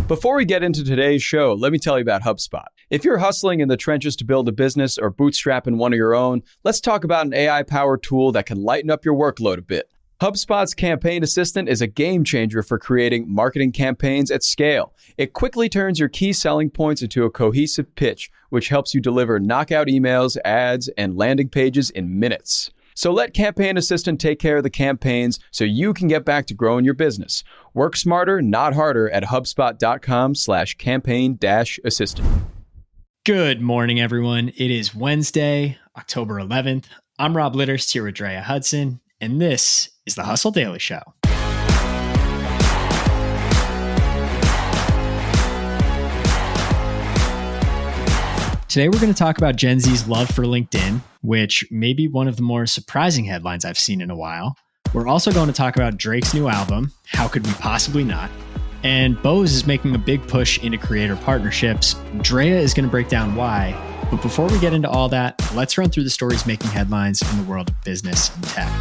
Before we get into today's show, let me tell you about HubSpot. If you're hustling in the trenches to build a business or bootstrapping one of your own, let's talk about an AI-powered tool that can lighten up your workload a bit. HubSpot's Campaign Assistant is a game changer for creating marketing campaigns at scale. It quickly turns your key selling points into a cohesive pitch, which helps you deliver knockout emails, ads, and landing pages in minutes. So let Campaign Assistant take care of the campaigns so you can get back to growing your business. Work smarter, not harder at HubSpot.com/campaign-assistant. Good morning, everyone. It is Wednesday, October 11th. I'm Rob Literst here with Drea Hudson, and this is the Hustle Daily Show. Today, we're going to talk about Gen Z's love for LinkedIn, which may be one of the more surprising headlines I've seen in a while. We're also going to talk about Drake's new album, How Could We Possibly Not? And Bose is making a big push into creator partnerships. Drea is going to break down why. But before we get into all that, let's run through the stories making headlines in the world of business and tech.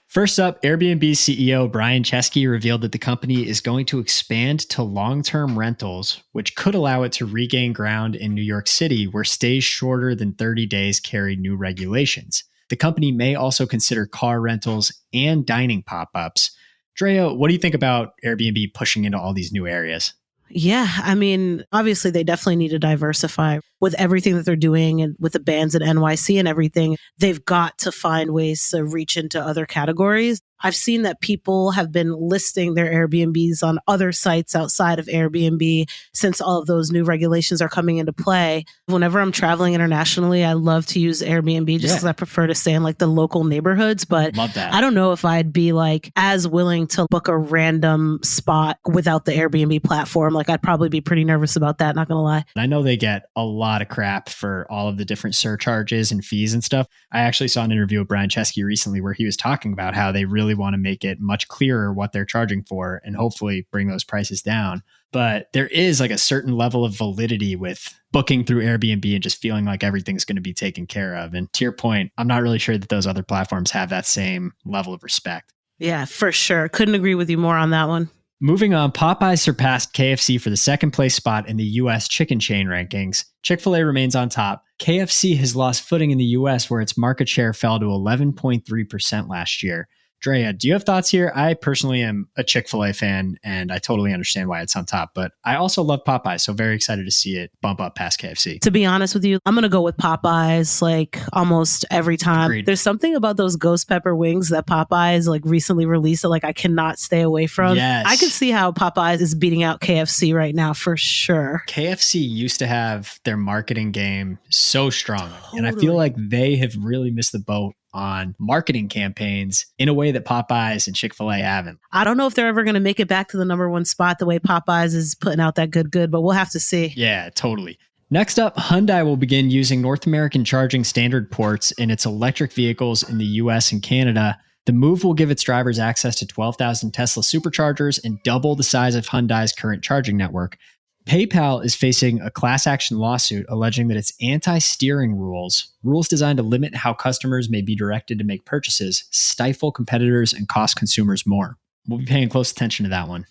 First up, Airbnb CEO Brian Chesky revealed that the company is going to expand to long-term rentals, which could allow it to regain ground in New York City, where stays shorter than 30 days carry new regulations. The company may also consider car rentals and dining pop-ups. Drea, what do you think about Airbnb pushing into all these new areas? Yeah, I mean, obviously they definitely need to diversify with everything that they're doing and with the bans at NYC and everything. They've got to find ways to reach into other categories. I've seen that people have been listing their Airbnbs on other sites outside of Airbnb since all of those new regulations are coming into play. Whenever I'm traveling internationally, I love to use Airbnb just because I prefer to stay in like the local neighborhoods. But Love that. I don't know if I'd be like as willing to book a random spot without the Airbnb platform. Like I'd probably be pretty nervous about that, not gonna lie. I know they get a lot of crap for all of the different surcharges and fees and stuff. I actually saw an interview with Brian Chesky recently where he was talking about how they really want to make it much clearer what they're charging for and hopefully bring those prices down. But there is like a certain level of validity with booking through Airbnb and just feeling like everything's going to be taken care of. And to your point, I'm not really sure that those other platforms have that same level of respect. Yeah, for sure. Couldn't agree with you more on that one. Moving on, Popeyes surpassed KFC for the second place spot in the U.S. chicken chain rankings. Chick-fil-A remains on top. KFC has lost footing in the U.S. where its market share fell to 11.3% last year. Drea, do you have thoughts here? I personally am a Chick-fil-A fan, and I totally understand why it's on top, but I also love Popeyes, so very excited to see it bump up past KFC. To be honest with you, I'm going to go with Popeyes like almost every time. Agreed. There's something about those ghost pepper wings that Popeyes like recently released that like I cannot stay away from. Yes. I can see how Popeyes is beating out KFC right now for sure. KFC used to have their marketing game so strong, and I Totally. feel like they have really missed the boat on marketing campaigns in a way that Popeyes and Chick-fil-A haven't. I don't know if they're ever going to make it back to the number one spot the way Popeyes is putting out that good, but we'll have to see. Yeah, totally. Next up, Hyundai will begin using North American charging standard ports in its electric vehicles in the US and Canada. The move will give its drivers access to 12,000 Tesla superchargers and double the size of Hyundai's current charging network. PayPal is facing a class action lawsuit alleging that its anti-steering rules designed to limit how customers may be directed to make purchases, stifle competitors and cost consumers more. We'll be paying close attention to that one.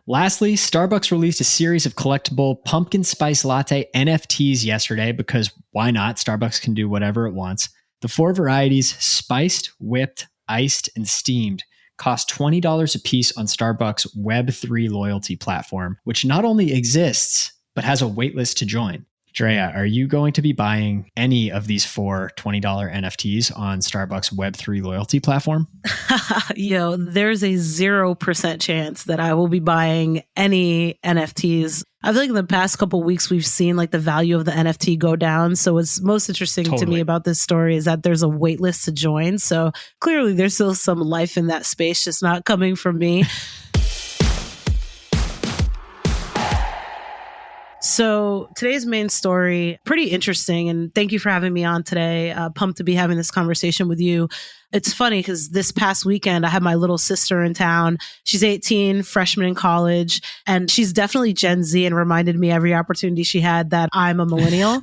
Lastly, Starbucks released a series of collectible pumpkin spice latte NFTs yesterday because why not? Starbucks can do whatever it wants. The 4 varieties, spiced, whipped, iced, and steamed, cost $20 a piece on Starbucks' Web3 loyalty platform, which not only exists, but has a waitlist to join. Drea, are you going to be buying any of these 4 $20 NFTs on Starbucks Web3 loyalty platform? Yo, there's a 0% chance that I will be buying any NFTs. I feel like in the past couple of weeks, we've seen like the value of the NFT go down. So what's most interesting to me about this story is that there's a wait list to join. So clearly there's still some life in that space, just not coming from me. So today's main story, pretty interesting. And thank you for having me on today. Pumped to be having this conversation with you. It's funny because this past weekend, I had my little sister in town. She's 18, freshman in college, and she's definitely Gen Z and reminded me every opportunity she had that I'm a millennial.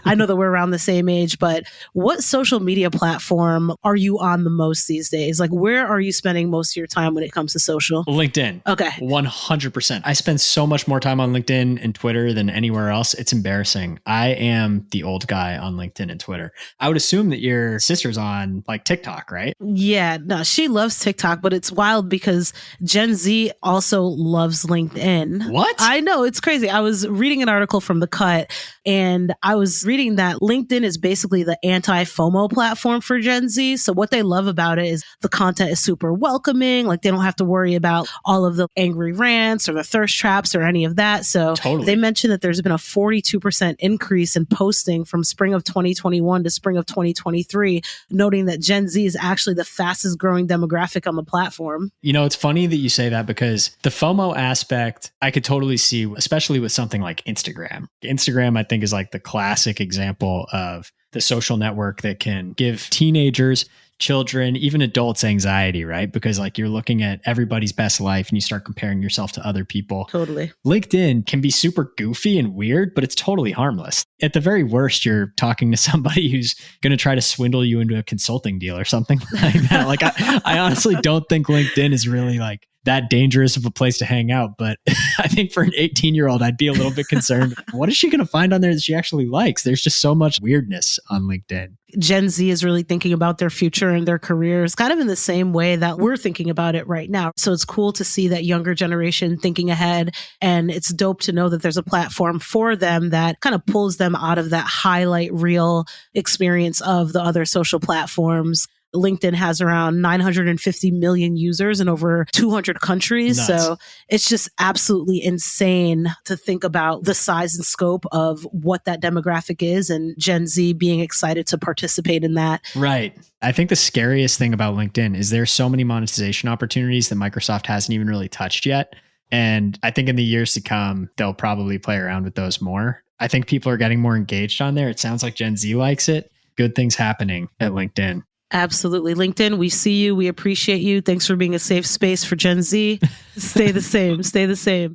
I know that we're around the same age, but what social media platform are you on the most these days? Like, where are you spending most of your time when it comes to social? LinkedIn. Okay. 100%. I spend so much more time on LinkedIn and Twitter than anywhere else. It's embarrassing. I am the old guy on LinkedIn and Twitter. I would assume that your sister's on like TikTok, right? Yeah, no, she loves TikTok, but it's wild because Gen Z also loves LinkedIn. What? I know, it's crazy. I was reading an article from The Cut, and I was reading that LinkedIn is basically the anti-FOMO platform for Gen Z. So what they love about it is the content is super welcoming. Like, they don't have to worry about all of the angry rants or the thirst traps or any of that. So They mentioned that there's been a 42% increase in posting from spring of 2021 to spring of 2023, noting that Gen Z is actually the fastest growing demographic on the platform. You know, it's funny that you say that because the FOMO aspect, I could totally see, especially with something like Instagram. Instagram, I think, is like the classic example of the social network that can give teenagers, children, even adults anxiety, right? Because like you're looking at everybody's best life and you start comparing yourself to other people. Totally. LinkedIn can be super goofy and weird, but it's totally harmless. At the very worst, you're talking to somebody who's going to try to swindle you into a consulting deal or something like that. Like I honestly don't think LinkedIn is really like that dangerous of a place to hang out. But I think for an 18-year-old, I'd be a little bit concerned. What is she going to find on there that she actually likes? There's just so much weirdness on LinkedIn. Gen Z is really thinking about their future and their careers kind of in the same way that we're thinking about it right now. So it's cool to see that younger generation thinking ahead. And it's dope to know that there's a platform for them that kind of pulls them out of that highlight reel experience of the other social platforms. LinkedIn has around 950 million users in over 200 countries. Nuts. So it's just absolutely insane to think about the size and scope of what that demographic is and Gen Z being excited to participate in that. Right. I think the scariest thing about LinkedIn is there's so many monetization opportunities that Microsoft hasn't even really touched yet. And I think in the years to come, they'll probably play around with those more. I think people are getting more engaged on there. It sounds like Gen Z likes it. Good things happening at LinkedIn. Absolutely. LinkedIn, we see you. We appreciate you. Thanks for being a safe space for Gen Z. Stay the same. Stay the same.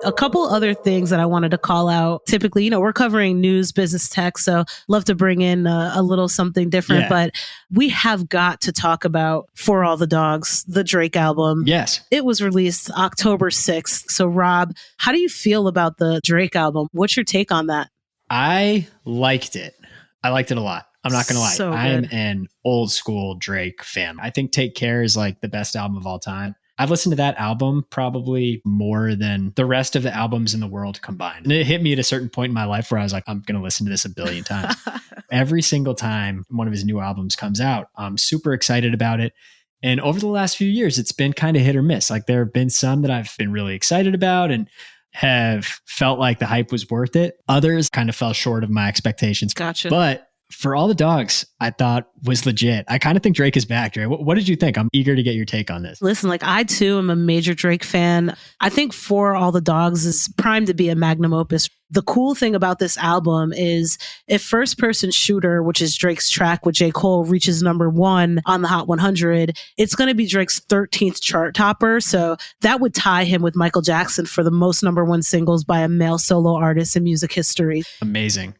A couple other things that I wanted to call out. Typically, we're covering news, business, tech, so love to bring in a little something different. Yeah. But we have got to talk about For All the Dogs, the Drake album. Yes. It was released October 6th. So Rob, how do you feel about the Drake album? What's your take on that? I liked it. I liked it a lot. I'm not going to lie. So I'm an old school Drake fan. I think Take Care is like the best album of all time. I've listened to that album probably more than the rest of the albums in the world combined. And it hit me at a certain point in my life where I was like, I'm going to listen to this a billion times. Every single time one of his new albums comes out, I'm super excited about it. And over the last few years, it's been kind of hit or miss. Like there have been some that I've been really excited about and have felt like the hype was worth it. Others kind of fell short of my expectations. Gotcha. But For All the Dogs, I thought was legit. I kind of think Drake is back, Dre. What did you think? I'm eager to get your take on this. Listen, like I too am a major Drake fan. I think For All the Dogs is primed to be a magnum opus. The cool thing about this album is if First Person Shooter, which is Drake's track with J. Cole, reaches #1 on the Hot 100, it's going to be Drake's 13th chart topper. So that would tie him with Michael Jackson for the most #1 singles by a male solo artist in music history. Amazing.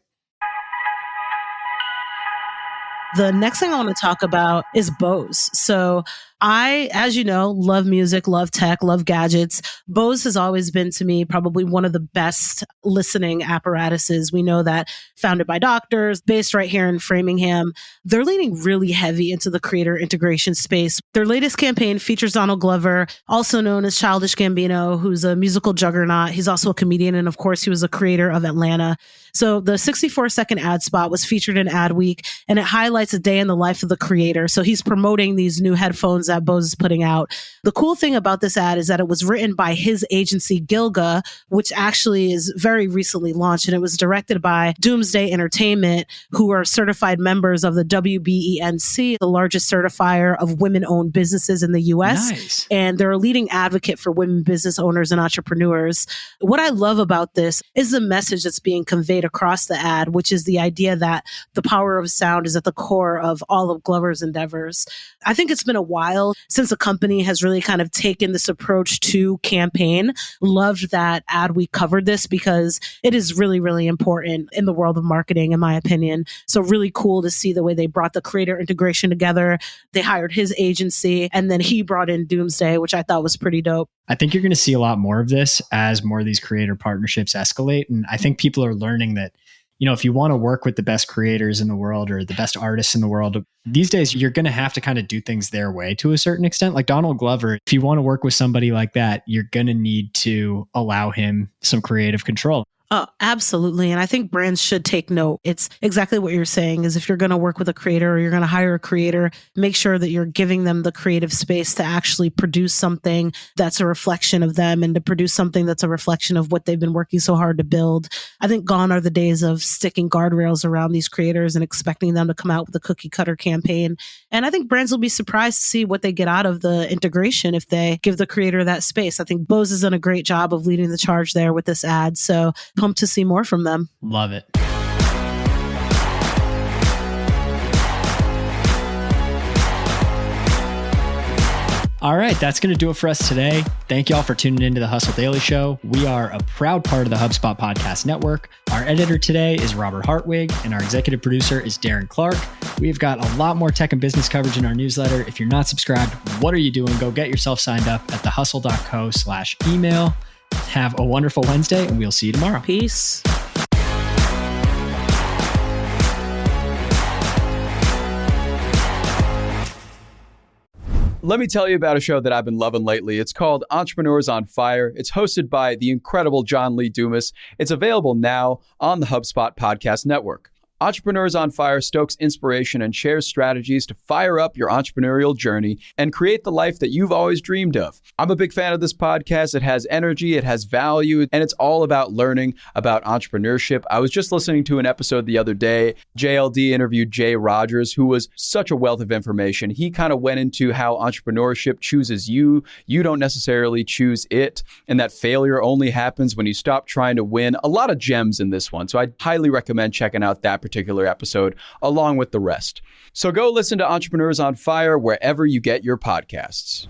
The next thing I want to talk about is Bose. So I, as you know, love music, love tech, love gadgets. Bose has always been to me probably one of the best listening apparatuses. We know that founded by doctors, based right here in Framingham. They're leaning really heavy into the creator integration space. Their latest campaign features Donald Glover, also known as Childish Gambino, who's a musical juggernaut. He's also a comedian. And of course, he was a creator of Atlanta. So the 64-second ad spot was featured in Ad Week, and it highlights a day in the life of the creator. So he's promoting these new headphones that Bose is putting out. The cool thing about this ad is that it was written by his agency Gilga, which actually is very recently launched, and it was directed by Doomsday Entertainment, who are certified members of the WBENC, the largest certifier of women-owned businesses in the US. Nice. And they're a leading advocate for women business owners and entrepreneurs. What I love about this is the message that's being conveyed across the ad, which is the idea that the power of sound is at the core of all of Glover's endeavors. I think it's been a while since a company has really kind of taken this approach to campaign. Loved that ad we covered this because it is really, really important in the world of marketing, in my opinion. So really cool to see the way they brought the creator integration together. They hired his agency and then he brought in Doomsday, which I thought was pretty dope. I think you're going to see a lot more of this as more of these creator partnerships escalate. And I think people are learning that, you know, if you want to work with the best creators in the world or the best artists in the world, these days you're going to have to kind of do things their way to a certain extent. Like Donald Glover, if you want to work with somebody like that, you're going to need to allow him some creative control. Oh, absolutely. And I think brands should take note. It's exactly what you're saying is if you're going to work with a creator or you're going to hire a creator, make sure that you're giving them the creative space to actually produce something that's a reflection of them and to produce something that's a reflection of what they've been working so hard to build. I think gone are the days of sticking guardrails around these creators and expecting them to come out with a cookie cutter campaign. And I think brands will be surprised to see what they get out of the integration if they give the creator that space. I think Bose has done a great job of leading the charge there with this ad. So pumped to see more from them. Love it. All right, that's going to do it for us today. Thank you all for tuning into the Hustle Daily Show. We are a proud part of the HubSpot Podcast Network. Our editor today is Robert Hartwig, and our executive producer is Darren Clarke. We've got a lot more tech and business coverage in our newsletter. If you're not subscribed, what are you doing? Go get yourself signed up at thehustle.co/email. Have a wonderful Wednesday, and we'll see you tomorrow. Peace. Let me tell you about a show that I've been loving lately. It's called Entrepreneurs on Fire. It's hosted by the incredible John Lee Dumas. It's available now on the HubSpot Podcast Network. Entrepreneurs on Fire stokes inspiration and shares strategies to fire up your entrepreneurial journey and create the life that you've always dreamed of. I'm a big fan of this podcast. It has energy, it has value, and it's all about learning about entrepreneurship. I was just listening to an episode the other day. JLD interviewed Jay Rogers, who was such a wealth of information. He kind of went into how entrepreneurship chooses you. You don't necessarily choose it, and that failure only happens when you stop trying to win. A lot of gems in this one. So I highly recommend checking out that particular episode along with the rest. So go listen to Entrepreneurs on Fire wherever you get your podcasts.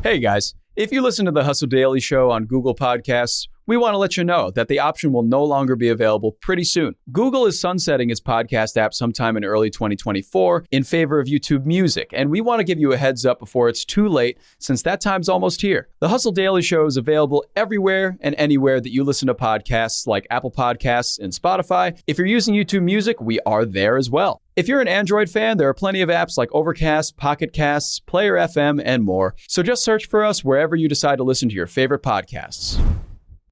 Hey guys, if you listen to the Hustle Daily Show on Google Podcasts, we want to let you know that the option will no longer be available pretty soon. Google is sunsetting its podcast app sometime in early 2024 in favor of YouTube Music, and we want to give you a heads up before it's too late since that time's almost here. The Hustle Daily Show is available everywhere and anywhere that you listen to podcasts like Apple Podcasts and Spotify. If you're using YouTube Music, we are there as well. If you're an Android fan, there are plenty of apps like Overcast, Pocket Casts, Player FM, and more. So just search for us wherever you decide to listen to your favorite podcasts.